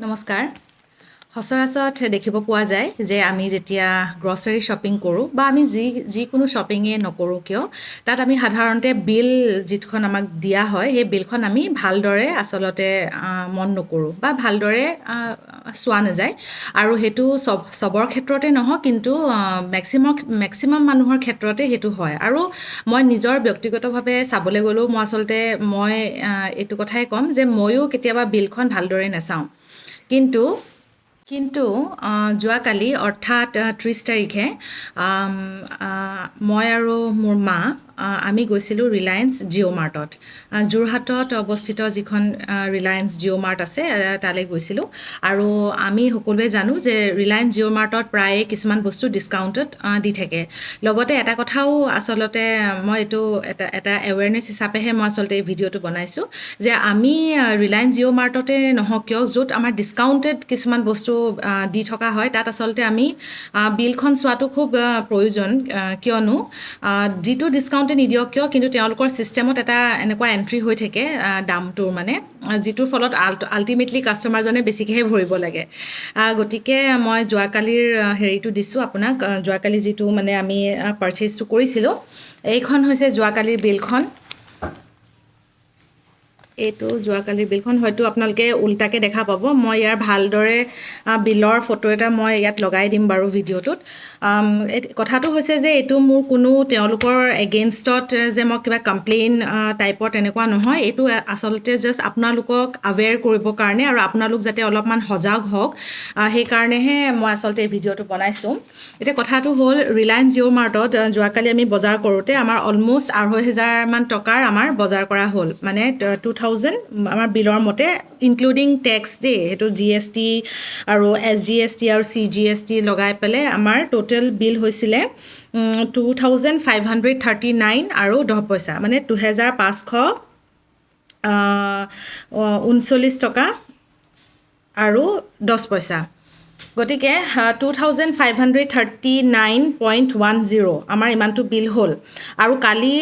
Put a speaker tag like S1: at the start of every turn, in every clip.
S1: নমস্কাৰ সচৰাচৰত দেখিব পোৱা যায় যে আমি যেতিয়া গ্ৰছাৰী শ্বপিং কৰোঁ বা আমি যিকোনো শ্বপিঙে নকৰোঁ কিয় তাত আমি সাধাৰণতে বিল যিখন আমাক দিয়া হয় সেই বিলখন আমি ভালদৰে আচলতে মন নকৰোঁ বা ভালদৰে চোৱা নাযায় আৰু সেইটো চবৰ ক্ষেত্ৰতে নহয় কিন্তু মেক্সিমাম মানুহৰ ক্ষেত্ৰতে সেইটো হয় আৰু মই নিজৰ ব্যক্তিগতভাৱে চাবলৈ গ'লেও মই এইটো কথাই ক'ম যে ময়ো কেতিয়াবা বিলখন ভালদৰে নাচাওঁ কিন্তু যোৱাকালি অৰ্থাৎ 30 তাৰিখে মই আৰু মোৰ মা আমি গৈছিলোঁ ৰিলায়েন্স জিঅ' মাৰ্টত যোৰহাটত অৱস্থিত যিখন ৰিলায়েন্স জিঅ' মাৰ্ট আছে তালৈ গৈছিলোঁ আৰু আমি সকলোৱে জানো যে ৰিলায়েন্স জিঅ' মাৰ্টত প্ৰায়ে কিছুমান বস্তু ডিছকাউণ্টত দি থাকে লগতে এটা কথাও আচলতে মই এইটো এটা এৱেৰনেছ হিচাপেহে মই আচলতে এই ভিডিঅ'টো বনাইছোঁ যে আমি ৰিলায়েন্স জিঅ' মাৰ্টতে নহওক কিয় য'ত আমাৰ ডিছকাউণ্টেড কিছুমান বস্তু দি থকা হয় তাত আচলতে আমি বিলখন চোৱাটো খুব প্ৰয়োজন কিয়নো যিটো ডিছকাউণ্টে নিদিয়ক কিয় কিন্তু তেওঁলোকৰ ছিষ্টেমত এটা এনেকুৱা এণ্ট্ৰি হৈ থাকে দামটোৰ মানে যিটোৰ ফলত আল্টিমেটলি কাষ্টমাৰজনে বেছিকৈহে ভৰিব লাগে গতিকে মই যোৱাকালিৰ হেৰিটো দিছোঁ আপোনাক যোৱাকালি যিটো মানে আমি পাৰচেজটো কৰিছিলোঁ এইখন হৈছে যোৱাকালিৰ বিলখন এইটো যোৱাকালিৰ বিলখন হয়তো আপোনালোকে উল্টাকৈ দেখা পাব মই ইয়াৰ ভালদৰে বিলৰ ফটো এটা মই ইয়াত লগাই দিম বাৰু ভিডিঅ'টোত কথাটো হৈছে যে এইটো মোৰ কোনো তেওঁলোকৰ এগেইনষ্টত যে মই কিবা কমপ্লেইন টাইপৰ তেনেকুৱা নহয় এইটো আচলতে জাষ্ট আপোনালোকক আৱেৰ কৰিবৰ কাৰণে আৰু আপোনালোক যাতে অলপমান সজাগ হওক সেইকাৰণেহে মই আচলতে এই ভিডিঅ'টো বনাইছোঁ এতিয়া কথাটো হ'ল ৰিলায়েন্স জিঅ' মাৰ্টত যোৱাকালি আমি বজাৰ কৰোঁতে আমাৰ অলম'ষ্ট 2,500 মান টকাৰ আমাৰ বজাৰ কৰা হ'ল মানে 2,000 আমাৰ বিলৰ মতে ইনক্লুডিং টেক্স দেই সেইটো GST আৰু SGST আৰু CGST লগাই পেলাই আমাৰ টোটেল বিল হৈছিলে 2,539 আৰু 10 পইচা মানে 2,539 টকা আৰু 10 পইচা গতিকে 2,539.10 আমাৰ ইমানটো বিল হ'ল আৰু কালি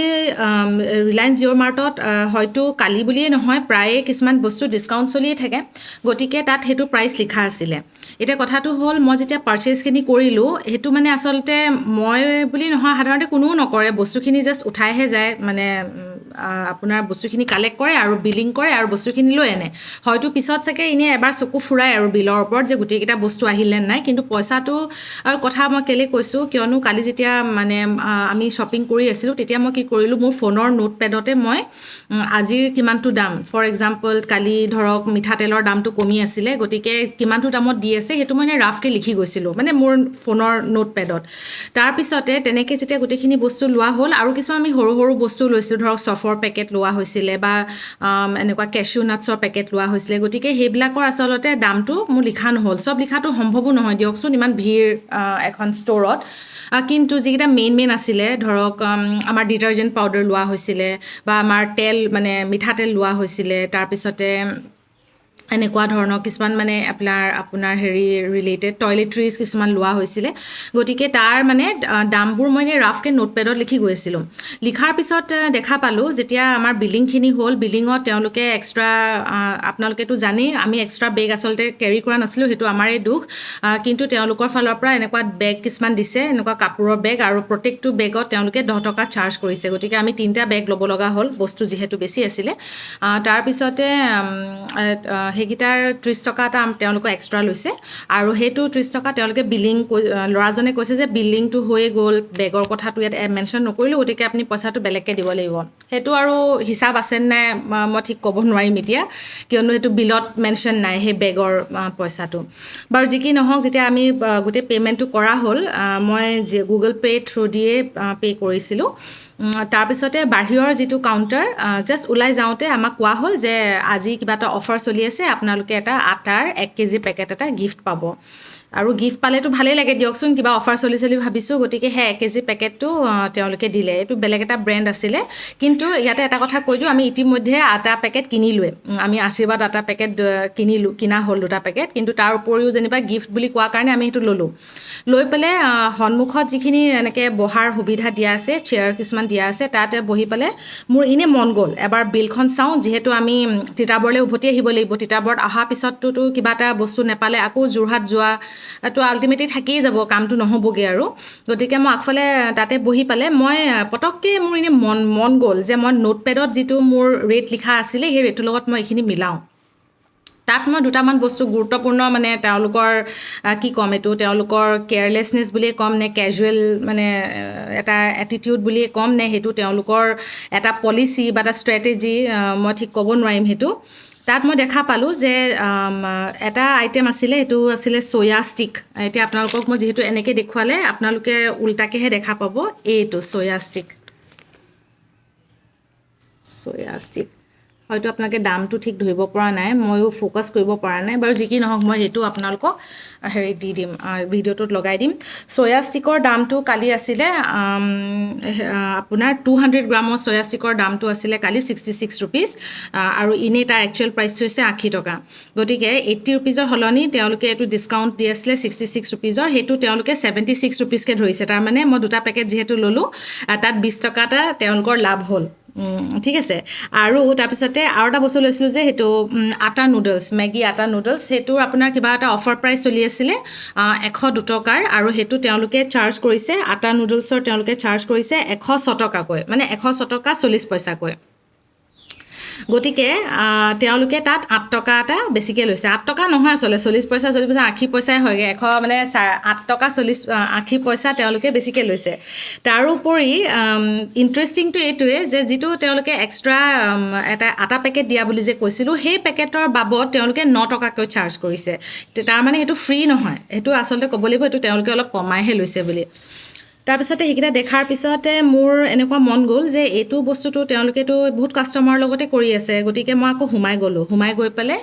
S1: ৰিলায়েন্স জিঅ' মাৰ্টত হয়তো কালি বুলিয়েই নহয় প্ৰায়ে কিছুমান বস্তু ডিছকাউণ্ট চলিয়ে থাকে গতিকে তাত সেইটো প্ৰাইচ লিখা আছিলে এতিয়া কথাটো হ'ল মই যেতিয়া পাৰচেজখিনি কৰিলোঁ সেইটো মানে আচলতে মই বুলি নহয় সাধাৰণতে কোনেও নকৰে বস্তুখিনি জাষ্ট উঠাইহে যায় মানে আপোনাৰ বস্তুখিনি কালেক্ট কৰে আৰু বিলিং কৰে আৰু বস্তুখিনি লৈ আনে হয়তো পিছত চাগে এনেই এবাৰ চকু ফুৰাই আৰু বিলৰ ওপৰত যে গোটেইকেইটা বস্তু আহিলে নাই কিন্তু পইচাটো আৰু কথা মই কেলৈ কৈছোঁ কিয়নো কালি যেতিয়া মানে আমি শ্বপিং কৰি আছিলোঁ তেতিয়া মই কি কৰিলোঁ মোৰ ফোনৰ নোটপেডতে মই আজিৰ কিমানটো দাম ফৰ এক্সাম্পল কালি ধৰক মিঠাতেলৰ দামটো কমি আছিলে গতিকে কিমানটো দামত দি আছে সেইটো মই ৰাফকৈ লিখি গৈছিলোঁ মানে মোৰ ফোনৰ নোটপেডত তাৰপিছতে তেনেকৈ যেতিয়া গোটেইখিনি বস্তু লোৱা হ'ল আৰু কিছুমান আমি সৰু সৰু বস্তু লৈছিলোঁ ধৰক চফৰ পেকেট লোৱা হৈছিলে বা এনেকুৱা কেশ্বু নাটছৰ পেকেট লোৱা হৈছিলে গতিকে সেইবিলাকৰ আচলতে দামটো মোৰ লিখা নহ'ল চব লিখাটো সম্ভৱো নহয় দিয়কচোন ইমান ভিৰ এখন ষ্ট'ৰত কিন্তু যিকেইটা মেইন আছিলে ধৰক আমাৰ ডিটাৰজেণ্ট পাউডাৰ লোৱা হৈছিলে বা আমাৰ তেল মানে মিঠাতেল লোৱা হৈছিলে তাৰপিছতে এনেকুৱা ধৰণৰ কিছুমান মানে আপোনাৰ হেৰি ৰিলেটেড টয়লেট্ৰিজ কিছুমান লোৱা হৈছিলে গতিকে তাৰ মানে দামবোৰ মই ৰাফকৈ নোটপেডত লিখি গৈ আছিলোঁ লিখাৰ পিছত দেখা পালোঁ যেতিয়া আমাৰ বিলিংখিনি হ'ল বিলিঙত তেওঁলোকে এক্সট্ৰা আপোনালোকেতো জানেই আমি এক্সট্ৰা বেগ আচলতে কেৰি কৰা নাছিলোঁ সেইটো আমাৰেই দুখ কিন্তু তেওঁলোকৰ ফালৰ পৰা এনেকুৱা বেগ কিছুমান দিছে এনেকুৱা কাপোৰৰ বেগ আৰু প্ৰত্যেকটো বেগত তেওঁলোকে 10 টকা চাৰ্জ কৰিছে গতিকে আমি 3টা বেগ ল'ব লগা হ'ল বস্তু যিহেতু বেছি আছিলে তাৰপিছতে সেইকেইটাৰ 30 টকা এটা তেওঁলোকে এক্সট্ৰা লৈছে আৰু সেইটো 30 টকা তেওঁলোকে বিলিং ল'ৰাজনে কৈছে যে বিলিংটো হৈয়ে গ'ল বেগৰ কথাটো ইয়াত মেনশ্যন নকৰিলোঁ গতিকে আপুনি পইচাটো বেলেগকৈ দিব লাগিব সেইটো আৰু হিচাপ আছে নাই মই ঠিক ক'ব নোৱাৰিম এতিয়া কিয়নো সেইটো বিলত মেনশ্যন নাই সেই বেগৰ পইচাটো বাৰু যি কি নহওক যেতিয়া আমি গোটেই পে'মেণ্টটো কৰা হ'ল মই গুগল পে' থ্ৰু দিয়ে পে' কৰিছিলোঁ তাৰপিছতে বাহিৰৰ যিটো কাউণ্টাৰ জাষ্ট ওলাই যাওঁতে আমাক কোৱা হ'ল যে আজি কিবা এটা অফাৰ চলি আছে আপোনালোকে এটা আটাৰ 1 কেজি পেকেট এটা গিফ্ট পাব আৰু গিফ্ট পালেতো ভালেই লাগে দিয়কচোন, কিবা অফাৰ চলিছে বুলি ভাবিছোঁ, গতিকে সেই 1 কেজি পেকেটটো তেওঁলোকে দিলে। এইটো বেলেগ এটা ব্ৰেণ্ড আছিলে, কিন্তু ইয়াতে এটা কথা কৈ দিওঁ, আমি ইতিমধ্যে আটা পেকেট কিনিলোৱে। আমি আশীৰ্বাদ আটা পেকেট কিনা হ'ল 2টা পেকেট, কিন্তু তাৰ উপৰিও যেনিবা গিফ্ট বুলি কোৱাৰ কাৰণে আমি সেইটো ল'লোঁ। লৈ পেলাই সন্মুখত যিখিনি এনেকৈ বহাৰ সুবিধা দিয়া আছে, চেয়াৰ কিছুমান দিয়া আছে, তাতে বহি পেলাই মোৰ এনেই মন গ'ল এবাৰ বিলখন চাওঁ, যিহেতু আমি তিতাবৰলৈ উভতি আহিব লাগিব। তিতাবৰত অহাৰ পিছততো কিবা এটা বস্তু নেপালে আকৌ যোৰহাট যোৱাটো আল্টিমেটলি থাকিয়েই যাব, কামটো নহ'বগৈ আৰু। গতিকে মই আগফালে তাতে বহি পালে মই পটককৈ মোৰ এনেই মন গ'ল যে মই নোটপেডত যিটো মোৰ ৰেট লিখা আছিলে সেই ৰেটটোৰ লগত মই এইখিনি মিলাওঁ। তাত মই 2টামান বস্তু গুৰুত্বপূৰ্ণ, মানে তেওঁলোকৰ কি ক'ম, এইটো তেওঁলোকৰ কেয়াৰলেছনেছ বুলিয়ে ক'ম নে কেজুৱেল মানে এটা এটিটিউড বুলিয়ে ক'ম নে সেইটো তেওঁলোকৰ এটা পলিচি বা এটা ষ্ট্ৰেটেজি, মই ঠিক ক'ব নোৱাৰিম সেইটো। তাত মই দেখা পালোঁ যে এটা আইটেম আছিলে, সেইটো আছিলে চয়া ষ্টিক। এতিয়া আপোনালোকক মই যিহেতু এনেকৈ দেখুৱালে আপোনালোকে উল্টাকৈহে দেখা পাব, এইটো চয়া ষ্টিক। হয়তো আপোনালোকে দামটো ঠিক ধৰিব পৰা নাই, ময়ো ফ'কাছ কৰিব পৰা নাই বাৰু। যি কি নহওক মই সেইটো আপোনালোকক দি দিম, ভিডিঅ'টোত লগাই দিম। চয়া ষ্টিকৰ দামটো কালি আছিলে আপোনাৰ 200 গ্ৰামৰ চয়া ষ্টিকৰ দামটো আছিলে কালি 66 ৰুপিজ, আৰু এনেই তাৰ একচুৱেল প্ৰাইচটো হৈছে 80 টকা। গতিকে 80 ৰুপিজৰ সলনি তেওঁলোকে এইটো ডিছকাউণ্ট দি আছিলে 66 ৰুপিজৰ, সেইটো তেওঁলোকে 76 ৰুপিজকৈ ধৰিছে। তাৰমানে মই 2টা পেকেট যিহেতু ল'লোঁ, তাত 20 টকা এটা তেওঁলোকৰ লাভ হ'ল। ঠিক আছে। আৰু তাৰপিছতে আৰু এটা বস্তু লৈছিলোঁ যে সেইটো আটা নুডলছ, মেগী আটা নুডলছ, সেইটোৰ আপোনাৰ কিবা এটা অফাৰ প্ৰাইচ চলি আছিলে 102 টকাৰ, আৰু সেইটো তেওঁলোকে চাৰ্জ কৰিছে, আটা নুডলছৰ তেওঁলোকে চাৰ্জ কৰিছে 106 টকাকৈ, মানে 106 টকা 40 পইচাকৈ। গতিকে তেওঁলোকে তাত 8 টকা এটা বেছিকৈ লৈছে। 8 টকা নহয় আচলতে, 40 পইচা 80 পইচাই হয়গৈ, 8 টকা 80 পইচা তেওঁলোকে বেছিকৈ লৈছে। তাৰোপৰি ইণ্টাৰেষ্টিংটো এইটোৱে যে যিটো তেওঁলোকে এক্সট্ৰা এটা আটা পেকেট দিয়া বুলি যে কৈছিলোঁ, সেই পেকেটৰ বাবদ তেওঁলোকে 9 টকাকৈ চাৰ্জ কৰিছে। তাৰমানে সেইটো ফ্ৰী নহয়, সেইটো আচলতে ক'ব লাগিব এইটো তেওঁলোকে অলপ কমাইহে লৈছে বুলি। তাৰপিছতে সেইকেইটা দেখাৰ পিছতে মোৰ এনেকুৱা মন গ'ল যে এইটো বস্তুটো তেওঁলোকেতো বহুত কাষ্টমাৰৰ লগতে কৰি আছে, গতিকে মই আকৌ সোমাই গৈ পেলাই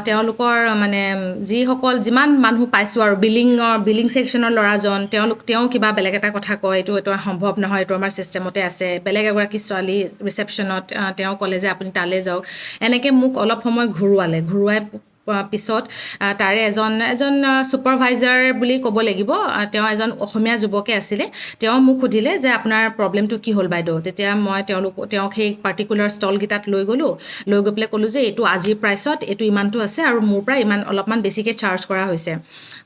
S1: তেওঁলোকৰ মানে যিমান মানুহ পাইছোঁ আৰু বিলিং ছেকশ্যনৰ ল'ৰাজন, তেওঁ কিবা বেলেগ এটা কথা কয়, এইটো সম্ভৱ নহয়, এইটো আমাৰ ছিষ্টেমতে আছে। বেলেগ এগৰাকী ছোৱালী ৰিচেপশ্যনত, তেওঁ ক'লে যে আপুনি তালৈ যাওক, এনেকৈ মোক অলপ সময় ঘূৰুৱাই পিছত তাৰে এজন ছুপাৰভাইজাৰ বুলি ক'ব লাগিব, তেওঁ এজন অসমীয়া যুৱকে আছিলে। তেওঁ মোক সুধিলে যে আপোনাৰ প্ৰব্লেমটো কি হ'ল বাইদেউ। তেতিয়া মই তেওঁক সেই পাৰ্টিকুলাৰ ষ্টলকেইটাত লৈ গৈ পেলাই ক'লোঁ যে এইটো আজিৰ প্ৰাইচত এইটো ইমানটো আছে, আৰু মোৰ পৰা অলপমান বেছিকৈ চাৰ্জ কৰা হৈছে।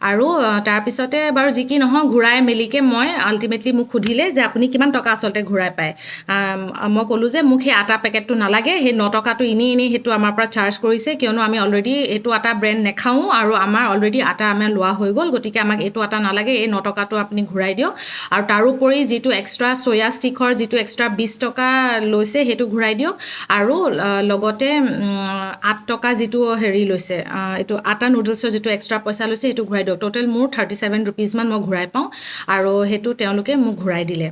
S1: আৰু তাৰপিছতে বাৰু যি কি নহওক ঘূৰাই মেলিকৈ মই আল্টিমেটলি মোক সুধিলে যে আপুনি কিমান টকা আচলতে ঘূৰাই পায়। মই ক'লোঁ যে মোক সেই আটা পেকেটটো নালাগে, সেই 9 টকাটো এনেই সেইটো আমাৰ পৰা চাৰ্জ কৰিছে, কিয়নো আমি অলৰেডি এইটো আটা ব্ৰেণ্ড নেখাওঁ, আৰু আমাৰ অলৰেডি আটা আমাৰ লোৱা হৈ গ'ল, গতিকে আমাক এইটো আটা নালাগে, এই 9 টকাটো আপুনি ঘূৰাই দিয়ক। আৰু তাৰোপৰি যিটো এক্সট্ৰা চয়া ষ্টিকৰ যিটো এক্সট্ৰা 20 টকা লৈছে সেইটো ঘূৰাই দিয়ক, আৰু লগতে 8 টকা যিটো লৈছে, এইটো আটা নুডলছৰ যিটো এক্সট্ৰা পইচা লৈছে সেইটো ঘূৰাই দিয়ক। টোটেল মোৰ 37 ৰুপিজমান মই ঘূৰাই পাওঁ, আৰু সেইটো তেওঁলোকে মোক ঘূৰাই দিলে।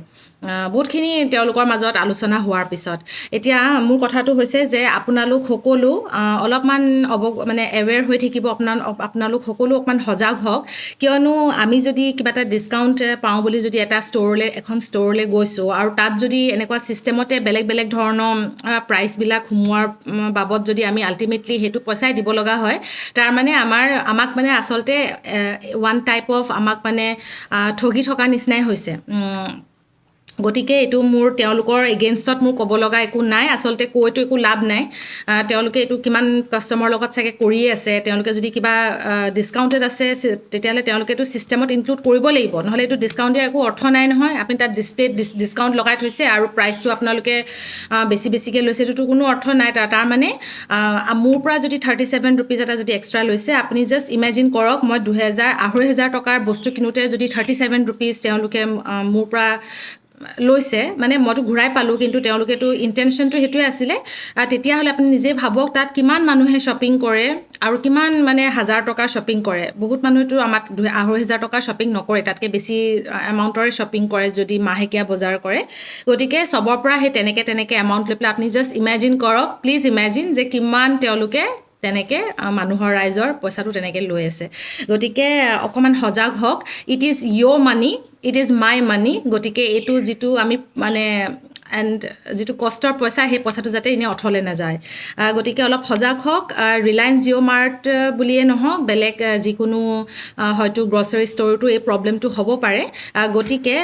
S1: বহুতখিনি তেওঁলোকৰ মাজত আলোচনা হোৱাৰ পিছত এতিয়া মোৰ কথাটো হৈছে যে আপোনালোক সকলো অলপমান মানে এৱেৰ হৈ থাকিব, আপোনালোক সকলো অকণমান সজাগ হওক, কিয়নো আমি যদি কিবা এটা ডিছকাউণ্ট পাওঁ বুলি যদি এখন ষ্ট'ৰলৈ গৈছোঁ, আৰু তাত যদি এনেকুৱা ছিষ্টেমতে বেলেগ ধৰণৰ প্ৰাইচবিলাক সোমোৱাৰ বাবদ যদি আমি আল্টিমেটলি সেইটো পইচাই দিব লগা হয়, তাৰমানে আমাক মানে আচলতে ওৱান টাইপ অফ আমাক মানে ঠগি থকা নিচিনাই হৈছে। গতিকে এইটো তেওঁলোকৰ এগেইনষ্টত মোৰ ক'ব লগা একো নাই, আচলতে কৈতো একো লাভ নাই। তেওঁলোকে এইটো কিমান কাষ্টমাৰৰ লগত চাগে কৰিয়ে আছে, তেওঁলোকে যদি কিবা ডিছকাউণ্টেড আছে তেতিয়াহ'লে তেওঁলোকে এইটো ছিষ্টেমত ইনক্লুড কৰিব লাগিব, নহ'লে এইটো ডিছকাউণ্ট দিয়া একো অৰ্থ নাই নহয়। আপুনি তাত ডিছপ্লেত ডিছকাউণ্ট লগাই থৈছে আৰু প্ৰাইচটো আপোনালোকে বেছিকৈ লৈছে, এইটোতো কোনো অৰ্থ নাই। তাৰমানে মোৰ পৰা যদি 37 ৰুপিজ এটা যদি এক্সট্ৰা লৈছে, আপুনি জাষ্ট ইমেজিন কৰক, মই 2,500 টকাৰ বস্তু কিনোতে যদি 37 ৰুপিজ তেওঁলোকে মোৰ পৰা লৈছে, মানে মইতো ঘূৰাই পালোঁ, কিন্তু তেওঁলোকেতো ইণ্টেনশ্যনটো সেইটোৱে আছিলে। তেতিয়াহ'লে আপুনি নিজেই ভাবক তাত কিমান মানুহে শ্বপিং কৰে, আৰু কিমান মানে 1000 টকাৰ শ্বপিং কৰে। বহুত মানুহেতো আমাক 2,500 টকাৰ শ্বপিং নকৰে, তাতকৈ বেছি এমাউণ্টৰে শ্বপিং কৰে যদি মাহেকীয়া বজাৰ কৰে। গতিকে চবৰ পৰা সেই তেনেকৈ এমাউণ্ট লৈ পেলাই আপুনি জাষ্ট ইমেজিন কৰক, প্লিজ ইমেজিন যে কিমান তেওঁলোকে তেনেকৈ মানুহৰ ৰাইজৰ পইচাটো তেনেকৈ লৈ আছে গতিকে অকণমান সজাগ হওক it is your money it is my money গতিকে এইটো যিটো আমি মানে এণ্ড যিটো কষ্টৰ পইচা সেই পইচাটো যাতে এনেই অথলে নাযায় গতিকে অলপ সজাগ হওক ৰিলায়েন্স জিঅ' মাৰ্ট বুলিয়ে নহওক বেলেগ যিকোনো হয়তো গ্ৰচাৰী ষ্ট'ৰতো এই প্ৰব্লেমটো হ'ব পাৰে গতিকে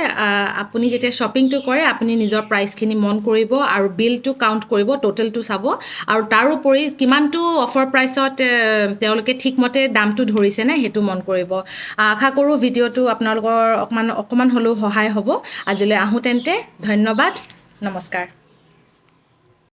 S1: আপুনি যেতিয়া শ্বপিংটো কৰে আপুনি নিজৰ প্ৰাইচখিনি মন কৰিব আৰু বিলটো কাউণ্ট কৰিব টোটেলটো চাব আৰু তাৰোপৰি কিমানটো অফাৰ প্ৰাইচত তেওঁলোকে ঠিকমতে দামটো ধৰিছেনে সেইটো মন কৰিব আশা কৰোঁ ভিডিঅ'টো আপোনালোকৰ অকণমান হ'লেও সহায় হ'ব আজিলৈ আহোঁ তেন্তে ধন্যবাদ নমস্কাৰ